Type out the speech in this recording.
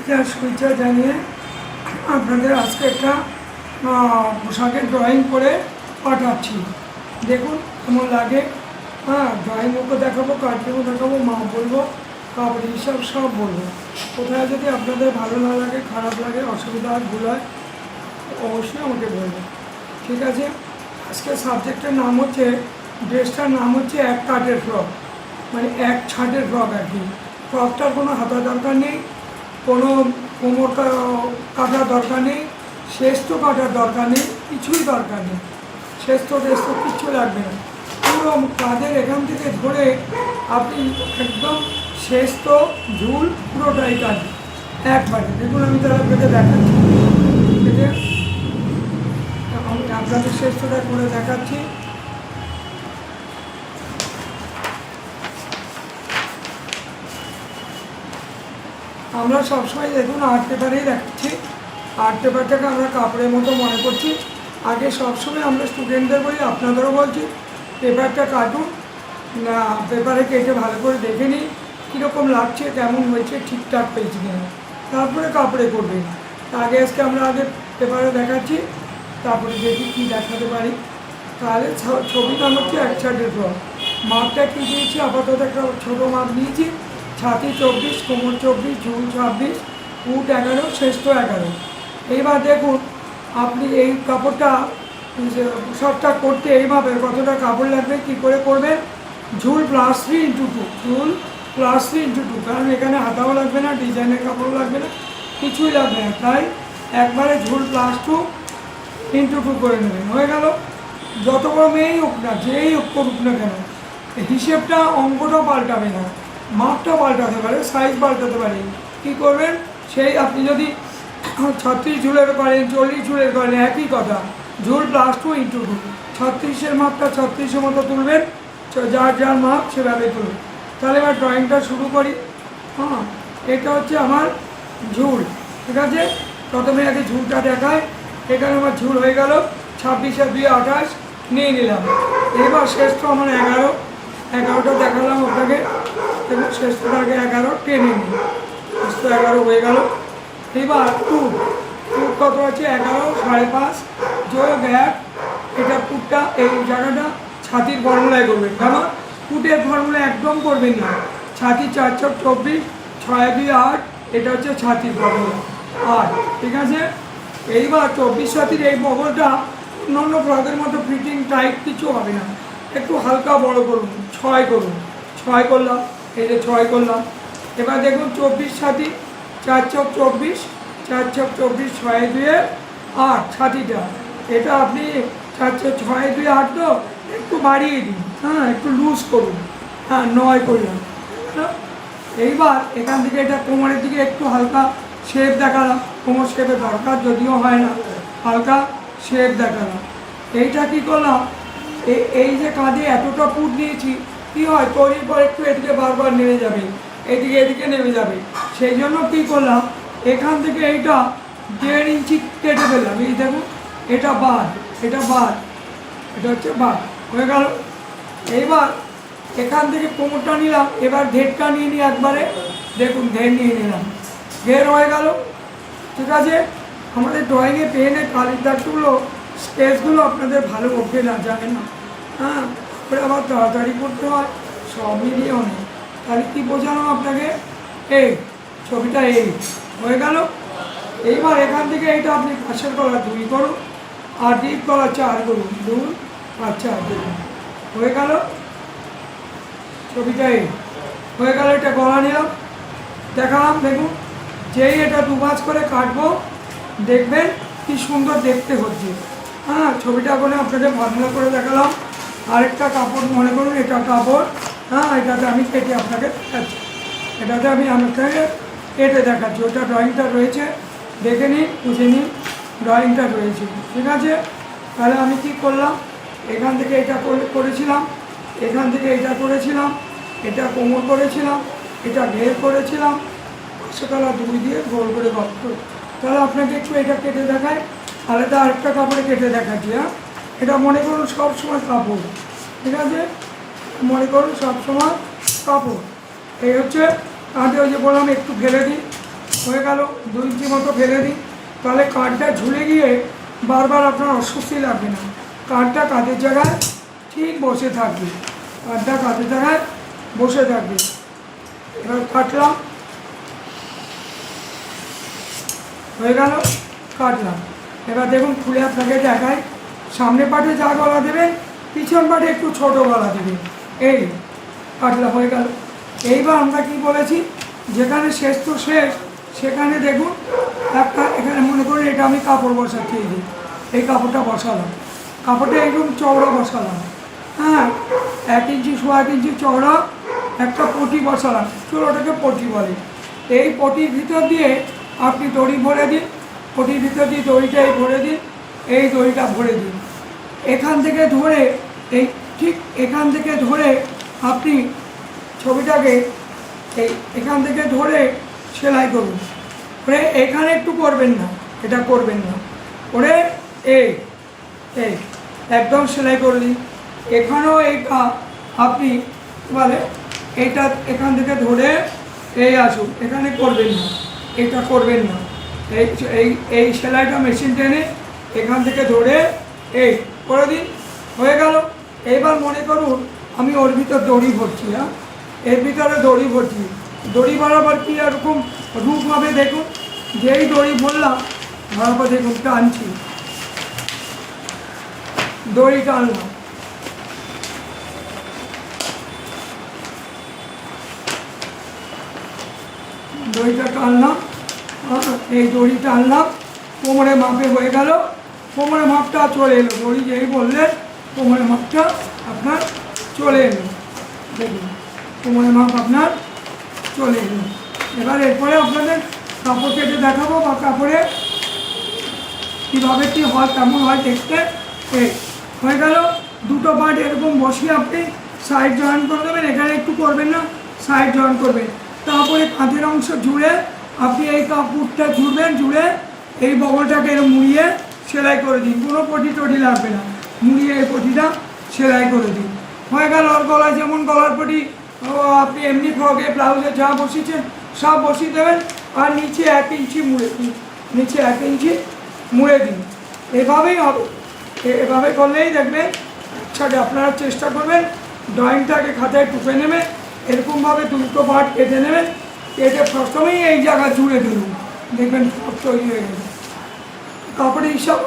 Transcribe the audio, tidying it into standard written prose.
শুভেচ্ছা জানিয়ে আপনাদের আজকে একটা পোশাকের ড্রয়িং করে পাঠাচ্ছি। দেখুন কেমন লাগে। ড্রয়িংও দেখাবো, কাটিংও দেখাবো, মাপ বলবো, কাপড় হিসাব সব বলবো। কোথায় যদি আপনাদের ভালো না লাগে, খারাপ লাগে, অসুবিধা হয়, ভুল হয়, অবশ্যই আমাকে বলবেন, ঠিক আছে। আজকে সাবজেক্টের নাম হচ্ছে, ড্রেসটার নাম হচ্ছে এক কাটের ফ্রক, মানে এক ছাটের ফ্রক আর কি। ফ্রকটার কোনো হাতা দরকার নেই, কোনো কোমর কাটার দরকার নেই, শেস্ত কাটার দরকার নেই, কিছুই দরকার নেই। শেস্ত টেস্ত কিচ্ছু লাগবে না। পুরো কাঁধের এখান থেকে ধরে আপনি একদম শেস্ত ঝুল পুরোটাই কাটবে একবারে। দেখুন আমি তারা পেটে দেখাচ্ছি, আমি আপনাদের শেস্তটা করে দেখাচ্ছি। আমরা সবসময় দেখুন আর্ট পেপারেই দেখাচ্ছি। আর্ট পেপারটাকে আমরা কাপড়ের মতো মনে করছি। আগে সবসময় আমরা স্টুডেন্টদের বলি, আপনাদেরও বলছি, পেপারটা কাটুন, না পেপারে কেটে ভালো করে দেখে নিই কীরকম লাগছে, কেমন হয়েছে, ঠিকঠাক পেয়েছি কিনা, তারপরে কাপড়ে করবেন। আগে আমরা আগে পেপারে দেখাচ্ছি, তারপরে দেখি কী দেখাতে পারি। তাহলে ছবি নাম হচ্ছে এক ছাটের ফ্রক। মাপটা কী দিয়েছি, আপাতত একটা ছোটো মাপ নিয়েছি। ছাতি 24, কোমর 24, ঝুল 26, ফুট 11, শেস্ত 11। এইবার দেখুন আপনি এই কাপড়টা সবটা করতে এইভাবে কতটা কাপড় লাগবে, কী করে করবেন। ঝুল +3x2, ঝুল +3x2, কারণ এখানে হাতাও লাগবে না, ডিজাইনের কাপড়ও লাগবে না, কিছুই লাগবে না। তাই একবারে ঝুল +2x2 করে নেবেন, হয়ে গেল। যত বড় মেয়েই হোক না, যেই হোক করুক না কেন, হিসেবটা অঙ্কটাও পাল্টাবে না, মাপটা পাল্টাতে পারে, সাইজ পাল্টাতে পারে। কী করবেন, সেই আপনি যদি 36 ঝুলের করেন, 40 ঝুলের করেন, একই কথা। ঝুল +2x2, 36-এর মাপটা 36-এর মতো তুলবেন, যার যার মাপ সেভাবে তুলবেন। তাহলে এবার ড্রয়িংটা শুরু করি। এটা হচ্ছে আমার ঝুল, ঠিক আছে। প্রথমে আগে ঝুলটা দেখায়। এখানে আমার ঝুল হয়ে গেল 26 আর 2 28 নিয়ে নিলাম। এবার শেষ তো আমার 11টা দেখালাম আপনাকে, এবং শেষটা আগে 11 টেনে নিই, শেষ তো 11 হয়ে গেল। এবার ফুট কত আছে, 11 5.5 যোগ 1, এটা ফুটটা এই জায়গাটা ছাতির ফর্মুলায় করবেন। কারণ ফুটের ফর্মুলা একদম করবেন না। ছাতি 4 × 24, 6 2 8, এটা হচ্ছে ছাতির ফর্মুলা 8, ঠিক আছে। এইবার 24 ছাতির এই বগলটা অন্যান্য ফ্রকের মতো ফিটিং টাইট কিছু হবে না, একটু হালকা বড় করুন, 6 করুন। 6 করলাম, এই যে 6 করলাম। এবার দেখুন 24 ছাতি, 4 × 24, 4 × 24, 6 2 8 ছাতিটা। এটা আপনি 4 × 6 2 8 তো একটু বাড়িয়ে দিন, একটু লুজ করুন, 9 করলাম। এইবার এখান থেকে এটা কোমরের দিকে একটু হালকা শেপ দেখালাম, কোমর শেপে দরকার যদিও হয় না, হালকা শেপ দেখালাম। এইটা কী করলাম, এই যে কাঁধে এতটা ফুট নিয়েছি, কী হয় তৈরির পর একটু এদিকে বারবার নেমে যাবে, এদিকে নেমে যাবে। সেই জন্য কী করলাম, এখান থেকে এইটা 1.5 ইঞ্চি কেটে ফেললাম। এই দেখুন এটা বাদ, এটা হচ্ছে বাদ, হয়ে গেল। এইবার এখান থেকে কোমরটা নিলাম, এবার ঘেরটা নিয়ে নিই একবারে। দেখুন ঘের নিয়ে নিলাম, ঘের হয়ে গেল, ঠিক আছে। আমাদের ড্রয়িংয়ে পেনের কালির দাগগুলো, স্কেচগুলো আপনাদের ভালো ওঠে না, জানেন না, ওটা আবার তাড়াতাড়ি করতে হয়, সব মিলিয়ে অনেক। তাহলে কী বোঝালাম আপনাকে, এই ছবিটা এই হয়ে গেল। এইবার এখান থেকে এইটা আপনি পাশের গলা 2 করুন, আর ডিপ গলা 4 করুন, 2 আর 4 দেখুন, হয়ে গেল। ছবিটা এই হয়ে গেল। এটা গলা নিলাম, দেখালাম। দেখুন যেই এটা 2 ভাঁজ করে কাটবো, দেখবেন কি সুন্দর দেখতে হচ্ছে। ছবিটা করে আপনাকে ফর্মুলা করে দেখালাম। আরেকটা কাপড় মনে করুন, এটা কাপড়, এটাতে আমি কেটে আপনাকে দেখাচ্ছি, এটাতে আমি আপনাকে কেটে দেখাচ্ছি। ওটা ড্রয়িংটা রয়েছে, দেখে নিন, বুঝে নিন, ড্রয়িংটা রয়েছে, ঠিক আছে। তাহলে আমি কি করলাম, এখান থেকে এটা করেছিলাম, এখান থেকে এটা করেছিলাম, এটা কোমর করেছিলাম, এটা ঘের করেছিলাম, পাশেতলা 2 দিয়ে গোল করে গপ করে। তাহলে আপনাকে একটু এটা কেটে দেখায়, আলাদা আরেকটা কাপড়ে কেটে দেখাচ্ছি। এটা মনে করুন সবসময় কাপড়, ঠিক আছে, মনে করুন সবসময় কাপড়। এই হচ্ছে কাঁধে, ওই যে বললাম একটু ফেলে দিই, হয়ে গেল 2 ইঞ্চি মতো ফেলে দিন, তাহলে কাঠটা ঝুলে গিয়ে বারবার আপনার অস্বস্তি লাগবে না, কাঠটা কাঁধের জায়গায় ঠিক বসে থাকবে, কাঠটা কাঁধের জায়গায় বসে থাকবে। এবার কাটলাম, হয়ে গেল, কাটলাম। এবার দেখুন খুলে আপনাকে দেখায়, সামনে পাটে যা গলা দেবেন পিছন পাটে একটু ছোট গলা দেবেন, এই কাটলা হয়ে গেল। এইবার আমরা কি বলেছি, যেখানে শেষ তো শেষ, সেখানে দেখুন একটা, এখানে মনে করুন এটা আমি কাপড় বসাচ্ছি, এই কাপড়টা বসালাম, কাপড়টা একদম চওড়া বসালাম, হ্যাঁ 1 ইঞ্চি 1.5 ইঞ্চি চওড়া একটা পটি বসালাম, চুলোটাকে পটি বলে। এই পটির ভিতর দিয়ে আপনি দড়ি ভরে দিন, পটির ভিতর দিয়ে দড়িটা ভরে দিন, এই দড়িটা ভরে দিন, এখান থেকে ধরে এই ঠিক এখান থেকে ধরে আপনি ছবিটাকে এখান থেকে ধরে সেলাই করুন, ওরে এখানে একটু করবেন না, এটা করবেন না, ওরে এই এই একদম সেলাই করে দিন। এখানেও এইটা আপনি বলে এইটা এখান থেকে ধরে এই আসুন, এখানে করবেন না, এটা করবেন না, এই এই এই সেলাইটা মেশিন টেনে এখান থেকে ধরে এই করে দিন, হয়ে গেল। এইবার মনে করুন আমি ওর ভিতর দড়ি ভরছি, হ্যাঁ এর ভিতরে দড়ি ভরছি, দড়ি বরাবর কি এরকম রূপ হবে দেখুন, যেই দড়ি ভরলাম বরাবর দেখুন টানছি, দড়ি টানলাম, দড়িটা টানলাম, এই দড়ি টানলাম, কোমরে মাপে হয়ে গেল, কোমরে মাপটা চলে এলো, দড়ি যেই বললেন কোমরে মাপটা আপনার চলে এলো, দেখুন কোমরে মাপ আপনার চলে এলো। এবার এরপরে আপনাদের কাপড় কেটে দেখাবো, বা কাপড়ে কীভাবে কী হয়, কেমন হয় দেখতে। এই হয়ে গেল, দুটো পার্ট এরকম বসিয়ে আপনি সাইড জয়েন করে দেবেন, এখানে একটু করবেন না, সাইড জয়েন করবেন, তারপরে কাঁধের অংশ জুড়ে আপনি এই কাপড়টা জুড়বেন, জুড়ে এই বগলটাকে এরকম মুড়িয়ে সেলাই করে দিন, কোনো পটি টটি লাগবে না, মুড়িয়ে এই পটিটা সেলাই করে দিন, হয়ে গেল। আর গলায় যেমন গলার পটি আপনি এমনি ফ্রকে ব্লাউজে যা বসিয়েছেন সব বসিয়ে দেবেন, আর নিচে 1 ইঞ্চি মুড়ে দিন, নিচে 1 ইঞ্চি মুড়ে দিন, এভাবেই হবে, এভাবে করলেই দেখবেন। একসাথে আপনারা চেষ্টা করবেন, ড্রয়িংটাকে খাতায় টুকে নেবেন, এরকমভাবে দুটো পার্ট কেটে নেবেন, কেটে প্রথমেই এই জায়গা জুড়ে দিন, দেখবেন সব তৈরি হয়ে গেছে, কাপড়ের হিসাব